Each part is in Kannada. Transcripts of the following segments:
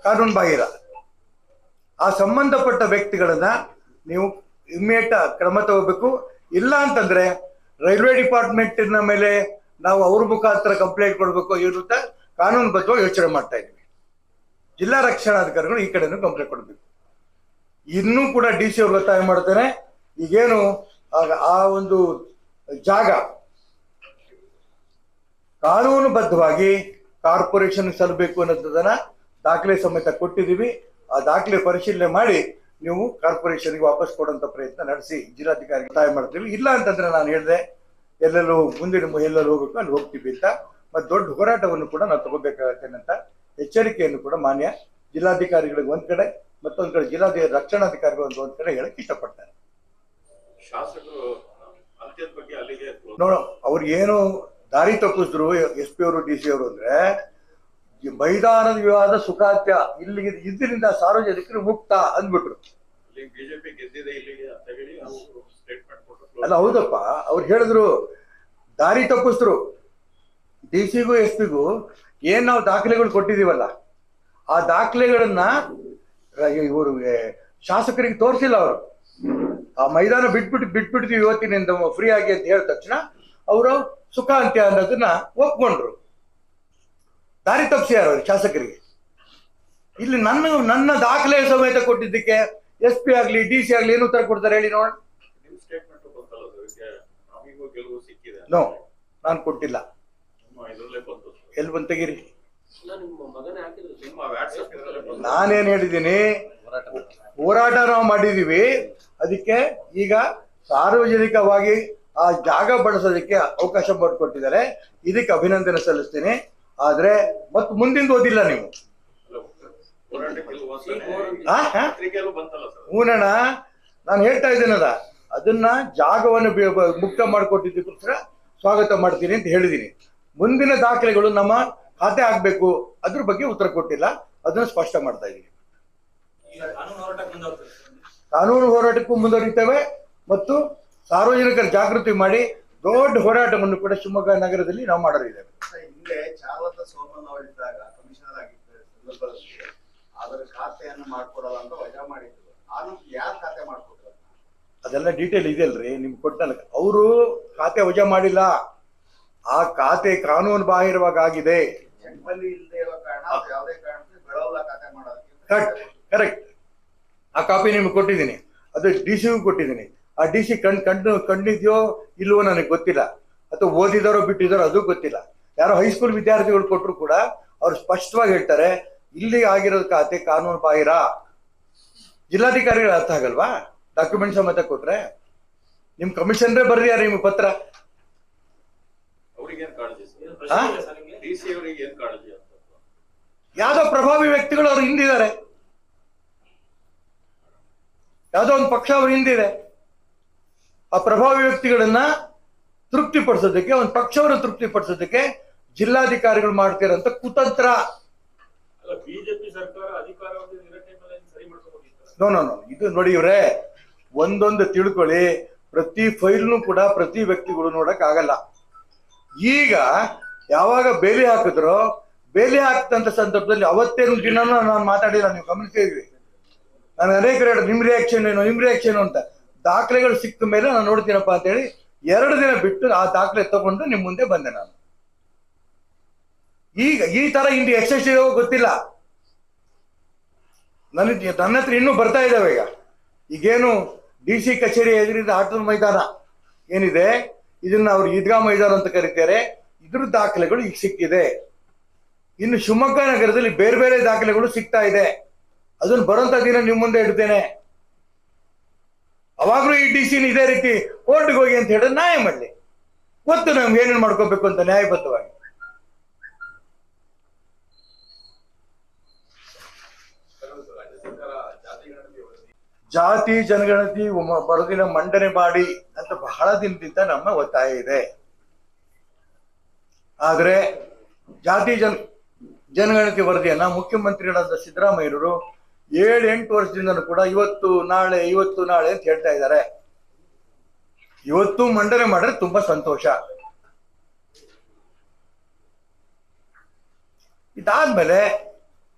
ಕಾನೂನು ಬಾಹಿರ. ಆ ಸಂಬಂಧಪಟ್ಟ ವ್ಯಕ್ತಿಗಳನ್ನ ನೀವು ಇಮ್ಮಿಡಿಯೇಟ್ ಕ್ರಮ ತಗೋಬೇಕು. ಇಲ್ಲ ಅಂತಂದ್ರೆ ರೈಲ್ವೆ ಡಿಪಾರ್ಟ್ಮೆಂಟಿನ ಮೇಲೆ ನಾವು ಅವ್ರ ಮುಖಾಂತರ ಕಂಪ್ಲೇಂಟ್ ಕೊಡಬೇಕು ಇರುತ್ತ ಕಾನೂನುಬದ್ಧವಾಗಿ ಯೋಚನೆ ಮಾಡ್ತಾ ಇದ್ವಿ. ಜಿಲ್ಲಾ ರಕ್ಷಣಾಧಿಕಾರಿಗಳು ಈ ಕಡೆನೂ ಕಂಪ್ಲೇಂಟ್ ಕೊಡಬೇಕು. ಇನ್ನೂ ಕೂಡ DC ಅವ್ರು ಒತ್ತಾಯ ಮಾಡ್ತಾರೆ, ಈಗೇನು ಆ ಒಂದು ಜಾಗ ಕಾನೂನುಬದ್ಧವಾಗಿ ಕಾರ್ಪೊರೇಷನ್ ಸಲ್ಲಬೇಕು ಅನ್ನೋದನ್ನ ದಾಖಲೆ ಸಮೇತ ಕೊಟ್ಟಿದ್ದೀವಿ. ಆ ದಾಖಲೆ ಪರಿಶೀಲನೆ ಮಾಡಿ ನೀವು ಕಾರ್ಪೊರೇಷನ್ಗೆ ವಾಪಸ್ ಕೊಡುವಂತ ಪ್ರಯತ್ನ ನಡೆಸಿ ಜಿಲ್ಲಾಧಿಕಾರಿಗೆ ಒತ್ತಾಯ ಮಾಡ್ತೀವಿ. ಇಲ್ಲ ಅಂತಂದ್ರೆ ನಾನು ಹೇಳಿದೆ ಎಲ್ಲೆಲ್ಲೂ ಮುಂದಿನ ಎಲ್ಲೆಲ್ಲೂ ಹೋಗ್ಬೇಕು ಅಲ್ಲಿ ಹೋಗ್ತೀವಿ ಅಂತ, ಮತ್ತು ದೊಡ್ಡ ಹೋರಾಟವನ್ನು ಕೂಡ ನಾವು ತಗೋಬೇಕಾಗತ್ತೇನೆ ಅಂತ ಎಚ್ಚರಿಕೆಯನ್ನು ಕೂಡ ಮಾನ್ಯ ಜಿಲ್ಲಾಧಿಕಾರಿಗಳಿಗೆ ಒಂದ್ ಕಡೆ ಮತ್ತೊಂದ್ ಕಡೆ ರಕ್ಷಣಾಧಿಕಾರಿಗಳು ಒಂದ್ ಕಡೆ ಹೇಳಕ್ ಇಷ್ಟಪಡ್ತಾರೆ. ನೋಡ ಅವ್ರಿಗೇನು ದಾರಿ ತಪ್ಪಿಸಿದ್ರು SP ಅವರು DC ಅವರು ಅಂದ್ರೆ ಮೈದಾನದ ವಿವಾದ ಸುಖಾತ್ಯ ಇಲ್ಲಿಗೆ ಇದರಿಂದ ಸಾರ್ವಜನಿಕರು ಮುಕ್ತ ಅಂದ್ಬಿಟ್ರು. ಅಲ್ಲ ಹೌದಪ್ಪ, ಅವ್ರು ಹೇಳಿದ್ರು ದಾರಿ ತಪ್ಪಿಸಿದ್ರು. DC-ಗೂ SP-ಗೂ ಏನ್ ನಾವು ದಾಖಲೆಗಳು ಕೊಟ್ಟಿದೀವಲ್ಲ ಆ ದಾಖಲೆಗಳನ್ನ ಇವರು ಶಾಸಕರಿಗೆ ತೋರಿಸಿಲ್ಲ. ಅವರು ಆ ಮೈದಾನ ಬಿಟ್ಬಿಡ್ತೀವಿ ಇವತ್ತಿನಿಂದ ಫ್ರೀ ಆಗಿ ಅಂತ ಹೇಳಿದ ತಕ್ಷಣ ಅವರು ಸುಖ ಅಂತ್ಯ ಅನ್ನೋದನ್ನ ಒಪ್ಕೊಂಡ್ರು. ದಾರಿ ತಪ್ಪಿಸ್ಯಾರ ಅವ್ರಿಗೆ ಶಾಸಕರಿಗೆ. ಇಲ್ಲಿ ನನ್ನ ದಾಖಲೆ ಸಮೇತ ಕೊಟ್ಟಿದ್ದಕ್ಕೆ SP ಆಗ್ಲಿ DC ಆಗ್ಲಿ ಏನು ಉತ್ತರ ಕೊಡ್ತಾರೆ ಹೇಳಿ ನೋಡ. ನೋ, ನಾನು ಕೊಟ್ಟಿಲ್ಲ. ಎಲ್ಲಿ ಬಂದು ತೆಗೀರಿ. ನಾನೇನ್ ಹೇಳಿದ್ದೀನಿ, ಹೋರಾಟ ನಾವು ಮಾಡಿದೀವಿ. ಅದಕ್ಕೆ ಈಗ ಸಾರ್ವಜನಿಕವಾಗಿ ಆ ಜಾಗ ಬಳಸೋದಕ್ಕೆ ಅವಕಾಶ ಮಾಡಿಕೊಟ್ಟಿದ್ದಾರೆ. ಇದಕ್ಕೆ ಅಭಿನಂದನೆ ಸಲ್ಲಿಸ್ತೀನಿ. ಆದ್ರೆ ಮತ್ತೆ ಮುಂದಿಂದ ಓದಿಲ್ಲ ನೀವು. ಹೂನಣ್ಣ, ನಾನು ಹೇಳ್ತಾ ಇದ್ದೇನಲ್ಲ, ಅದನ್ನ ಜಾಗವನ್ನು ಮುಕ್ತ ಮಾಡಿಕೊಟ್ಟಿದ್ದಕ್ಕೋಸ್ಕರ ಸ್ವಾಗತ ಮಾಡ್ತೀನಿ ಅಂತ ಹೇಳಿದೀನಿ. ಮುಂದಿನ ದಾಖಲೆಗಳು ನಮ್ಮ ಖಾತೆ ಆಗ್ಬೇಕು, ಅದ್ರ ಬಗ್ಗೆ ಉತ್ತರ ಕೊಟ್ಟಿಲ್ಲ. ಅದನ್ನ ಸ್ಪಷ್ಟ ಮಾಡ್ತಾ ಇದ್ದೀನಿ. ಕಾನೂನು ಹೋರಾಟಕ್ಕೂ ಮುಂದುವರಿತೇವೆ ಮತ್ತು ಸಾರ್ವಜನಿಕರ ಜಾಗೃತಿ ಮಾಡಿ ದೊಡ್ಡ ಹೋರಾಟವನ್ನು ಕೂಡ ಶಿವಮೊಗ್ಗ ನಗರದಲ್ಲಿ ನಾವು ಮಾಡಲಿದ್ದೇವೆ. ಹಿಂದೆ ಚಾವತ ಸೋಮನ್ ಅವರಿದ್ದಾಗ ಕಮಿಷನರ್ ಆಗಿದ್ದ ಸಂದರ್ಭದಲ್ಲಿ ಅದರ ಖಾತೆಯನ್ನು ಮಾಡ್ಕೊಡಲ್ಲ ಅಂತ ವಜಾ ಮಾಡಿದ್ರು. ಯಾರು ಖಾತೆ ಮಾಡ್ಕೊಟ್ರು? ಅದೆಲ್ಲ ಡೀಟೇಲ್ ಇದೆಯಲ್ರಿ ನಿಮ್ಗೆ ಕೊಟ್ಟಲ್ಲ. ಅವರು ಖಾತೆ ವಜಾ ಮಾಡಿಲ್ಲ. ಆ ಖಾತೆ ಕಾನೂನು ಬಾಹಿರವಾಗಿ ಆಗಿದೆ. ಚೆಕ್ಬಂದಿ ಇಲ್ಲದೆ ಇರೋ ಕಾರಣ ಯಾವುದೇ ಕಾರಣಕ್ಕೆ ಬಿಡೋಲ್ಲ ಖಾತೆ ಮಾಡೋದಕ್ಕೆ. ಕರೆಕ್ಟ್. ಆ ಕಾಪಿ ನಿಮ್ಗೆ ಕೊಟ್ಟಿದ್ದೀನಿ. ಅದು DC-ಗೂ ಕೊಟ್ಟಿದ್ದೀನಿ. ಆ DC ಕಂಡಿದ್ಯೋ ಇಲ್ವೋ ನನಗೆ ಗೊತ್ತಿಲ್ಲ, ಅಥವಾ ಓದಿದಾರೋ ಬಿಟ್ಟಿದಾರೋ ಅದು ಗೊತ್ತಿಲ್ಲ. ಯಾರೋ ಹೈಸ್ಕೂಲ್ ವಿದ್ಯಾರ್ಥಿಗಳು ಕೊಟ್ಟರು ಕೂಡ ಅವ್ರು ಸ್ಪಷ್ಟವಾಗಿ ಹೇಳ್ತಾರೆ, ಇಲ್ಲಿ ಆಗಿರೋದ್ ಖಾತೆ ಕಾನೂನು ಬಾಹಿರ. ಜಿಲ್ಲಾಧಿಕಾರಿಗಳು ಅರ್ಥ ಆಗಲ್ವಾ? ಡಾಕ್ಯುಮೆಂಟ್ ಸಮೇತ ಕೊಟ್ರೆ ನಿಮ್ ಕಮಿಷನರೇ ಬರ್ರಿ ಯಾರು ನಿಮ್ಗೆ ಪತ್ರ. ಯಾವ್ದೋ ಪ್ರಭಾವಿ ವ್ಯಕ್ತಿಗಳು ಅವ್ರು ಹಿಂದಿದ್ದಾರೆ, ಯಾವ್ದೋ ಒಂದು ಪಕ್ಷ ಅವ್ರು ಹಿಂದಿದೆ. ಆ ಪ್ರಭಾವಿ ವ್ಯಕ್ತಿಗಳನ್ನ ತೃಪ್ತಿಪಡಿಸೋದಕ್ಕೆ, ಒಂದು ಪಕ್ಷವನ್ನು ತೃಪ್ತಿಪಡಿಸೋದಕ್ಕೆ ಜಿಲ್ಲಾಧಿಕಾರಿಗಳು ಮಾಡ್ತಿರೋಂಥ ಕುತಂತ್ರ. ನೋ ನೋ ನೋ ಇದು ನೋಡಿ ಇವ್ರೆ, ಒಂದೊಂದು ತಿಳ್ಕೊಳ್ಳಿ. ಪ್ರತಿ ಫೈಲ್ನು ಕೂಡ ಪ್ರತಿ ವ್ಯಕ್ತಿಗಳು ನೋಡಕ್ ಆಗಲ್ಲ. ಈಗ ಯಾವಾಗ ಬೇಲಿ ಹಾಕಿದ್ರೋ, ಬೇಲಿ ಹಾಕ್ತಂತ ಸಂದರ್ಭದಲ್ಲಿ ಅವತ್ತೇನು ದಿನ ನಾನು ಮಾತಾಡಿಲ್ಲ, ನೀವು ಗಮನಿಸಿದ್ವಿ. ನಾನು ಅನೇಕರು ಹೇಳ ನಿಮ್ ರಿಯಾಕ್ಷನ್ ಏನು ಅಂತ. ದಾಖಲೆಗಳು ಸಿಕ್ಕ ಮೇಲೆ ನಾನು ನೋಡ್ತೀನಪ್ಪ ಅಂತ ಹೇಳಿ 2 ದಿನ ಬಿಟ್ಟು ಆ ದಾಖಲೆ ತಗೊಂಡು ನಿಮ್ ಮುಂದೆ ಬಂದೆ ನಾನು. ಈಗ ಈ ತರ ಇಂದು ಎಕ್ಸೆಸಿವ್ ಗೊತ್ತಿಲ್ಲ ನನಗೆ. ನನ್ನ ಹತ್ರ ಇನ್ನೂ ಬರ್ತಾ ಇದ್ದಾವೆ. ಈಗೇನು DC ಕಚೇರಿ ಎದುರಿದ ಆಟದ ಮೈದಾನ ಏನಿದೆ, ಇದನ್ನ ಅವ್ರು ಈದ್ಗಾ ಮೈದಾನ ಅಂತ ಕರೀತಾರೆ. ಇದ್ರ ದಾಖಲೆಗಳು ಈಗ ಸಿಕ್ಕಿದೆ. ಇನ್ನು ಶಿವಮೊಗ್ಗ ನಗರದಲ್ಲಿ ಬೇರೆ ಬೇರೆ ದಾಖಲೆಗಳು ಸಿಗ್ತಾ ಇದೆ. ಅದನ್ನ ಬರೋಂತ ದಿನ ನಿಮ್ ಮುಂದೆ ಇಡ್ತೇನೆ. ಅವಾಗ್ಲೂ ಈ DC-ನ ಇದೇ ರೀತಿ ಕೋರ್ಟ್ಗೆ ಹೋಗಿ ಅಂತ ಹೇಳಿದ್ರೆ ನ್ಯಾಯ ಮಾಡಲಿ. ಗೊತ್ತು ನಮ್ಗೆ ಏನೇನು ಮಾಡ್ಕೋಬೇಕು ಅಂತ ನ್ಯಾಯಬದ್ಧವಾಗಿ. ಜಾತಿ ಜನಗಣತಿ ವರದಿನ ಮಂಡನೆ ಮಾಡಿ ಅಂತ ಬಹಳ ದಿನದಿಂದ ನಮ್ಮ ಒತ್ತಾಯ ಇದೆ. ಆದ್ರೆ ಜಾತಿ ಜನಗಣತಿ ವರದಿಯನ್ನ ಮುಖ್ಯಮಂತ್ರಿಗಳಾದ ಸಿದ್ದರಾಮಯ್ಯರು 7-8 ವರ್ಷದಿಂದನೂ ಕೂಡ ಇವತ್ತು ನಾಳೆ ಅಂತ ಹೇಳ್ತಾ ಇದ್ದಾರೆ. ಇವತ್ತು ಮಂಡನೆ ಮಾಡಿದ್ರೆ ತುಂಬಾ ಸಂತೋಷ. ಇದಾದ್ಮೇಲೆ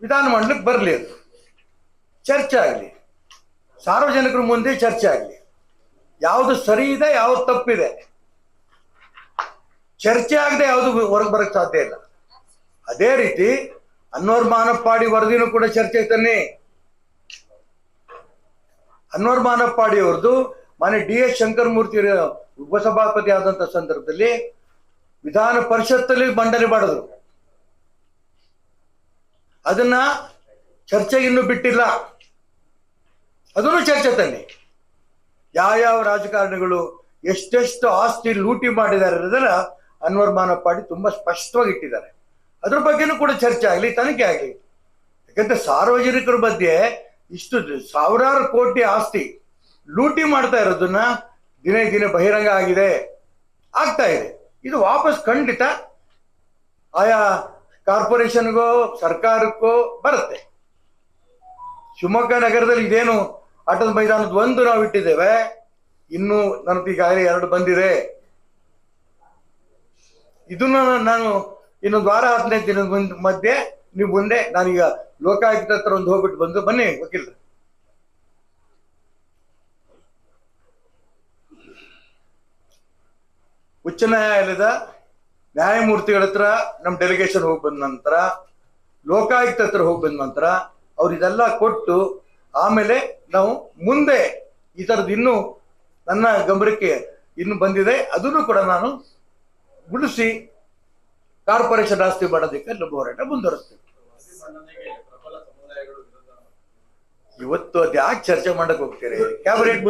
ವಿಧಾನಮಂಡಲಕ್ಕೆ ಬರಲಿ, ಅದು ಚರ್ಚೆ ಆಗಲಿ, ಸಾರ್ವಜನಿಕರ ಮುಂದೆ ಚರ್ಚೆ ಆಗಲಿ, ಯಾವುದು ಸರಿ ಇದೆ ಯಾವುದು ತಪ್ಪಿದೆ. ಚರ್ಚೆ ಆಗದೆ ಯಾವುದು ಹೊರಗೆ ಬರಕ್ಕೆ ಸಾಧ್ಯ ಇಲ್ಲ. ಅದೇ ರೀತಿ ಅನ್ವರ್ ಮಾನಪ್ಪಾಡಿ ವರದಿನೂ ಕೂಡ ಚರ್ಚೆ ತನ್ನಿ. ಅನ್ವರ್ ಮಾನಪ್ಪಾಡಿ ಅವ್ರದ್ದು ಮಾನ್ಯ DS ಶಂಕರಮೂರ್ತಿ ಉಪಸಭಾಪತಿ ಆದಂತ ಸಂದರ್ಭದಲ್ಲಿ ವಿಧಾನ ಪರಿಷತ್ತಲ್ಲಿ ಮಂಡನೆ ಮಾಡಿದ್ರು. ಅದನ್ನ ಚರ್ಚೆಗೆ ಇನ್ನೂ ಬಿಟ್ಟಿಲ್ಲ, ಅದನ್ನು ಚರ್ಚೆ ತನ್ನಿ. ಯಾವ ರಾಜಕಾರಣಿಗಳು ಎಷ್ಟೆಷ್ಟು ಆಸ್ತಿ ಲೂಟಿ ಮಾಡಿದ್ದಾರೆ ಅನ್ನೋದನ್ನ ಅನ್ವರ್ ಮಾನಪ್ಪಾಡಿ ತುಂಬಾ ಸ್ಪಷ್ಟವಾಗಿ ಇಟ್ಟಿದ್ದಾರೆ. ಅದ್ರ ಬಗ್ಗೆನೂ ಕೂಡ ಚರ್ಚೆ ಆಗಲಿ, ತನಿಖೆ ಆಗಲಿ. ಯಾಕಂದ್ರೆ ಸಾರ್ವಜನಿಕರ ಮಧ್ಯೆ ಇಷ್ಟು ಸಾವಿರಾರು ಕೋಟಿ ಆಸ್ತಿ ಲೂಟಿ ಮಾಡ್ತಾ ಇರೋದನ್ನ ದಿನೇ ದಿನೇ ಬಹಿರಂಗ ಆಗ್ತಾ ಇದೆ. ಇದು ವಾಪಸ್ ಖಂಡಿತ ಆಯಾ ಕಾರ್ಪೊರೇಷನ್ಗೋ ಸರ್ಕಾರಕ್ಕೋ ಬರುತ್ತೆ. ಶಿವಮೊಗ್ಗ ನಗರದಲ್ಲಿ ಇದೇನು ಆಟದ ಮೈದಾನದ ಒಂದು ನಾವು ಇಟ್ಟಿದ್ದೇವೆ, ಇನ್ನು ನನಗೆ ಈಗಾಗಲೇ 2 ಬಂದಿದೆ. ಇದನ್ನ ನಾನು ಇನ್ನೊಂದು ವಾರ 15 ದಿನದ ಮಧ್ಯೆ ನೀವು ಮುಂದೆ ನಾನೀಗ ಲೋಕಾಯುಕ್ತ ಹತ್ರ ಒಂದು ಹೋಗ್ಬಿಟ್ಟು ಬಂದು ಬನ್ನಿ ವಕೀಲ. ಉಚ್ಚ ನ್ಯಾಯಾಲಯದ ನ್ಯಾಯಮೂರ್ತಿಗಳ ಹತ್ರ ನಮ್ಮ ಡೆಲಿಗೇಷನ್ ಹೋಗಿ ಬಂದ ನಂತರ, ಲೋಕಾಯುಕ್ತ ಹತ್ರ ಹೋಗಿ ಬಂದ ನಂತರ ಅವ್ರು ಇದೆಲ್ಲ ಕೊಟ್ಟು ಆಮೇಲೆ ನಾವು ಮುಂದೆ ಈ ಥರದ್ದು ಇನ್ನೂ ನನ್ನ ಗಮನಕ್ಕೆ ಇನ್ನು ಬಂದಿದೆ, ಅದನ್ನು ಕೂಡ ನಾನು ಉಳಿಸಿ ಕಾರ್ಪೊರೇಷನ್ ಆಸ್ತಿ ಮಾಡೋದಕ್ಕೆ ನಮ್ಮ ಹೋರಾಟ ಮುಂದುವರಿಸ್ತೀವಿ. ಇವತ್ತು ಅದು ಯಾಕೆ ಚರ್ಚೆ ಮಾಡಕ್ ಹೋಗ್ತೀರಿ? ಕ್ಯಾಬಿನೆಟ್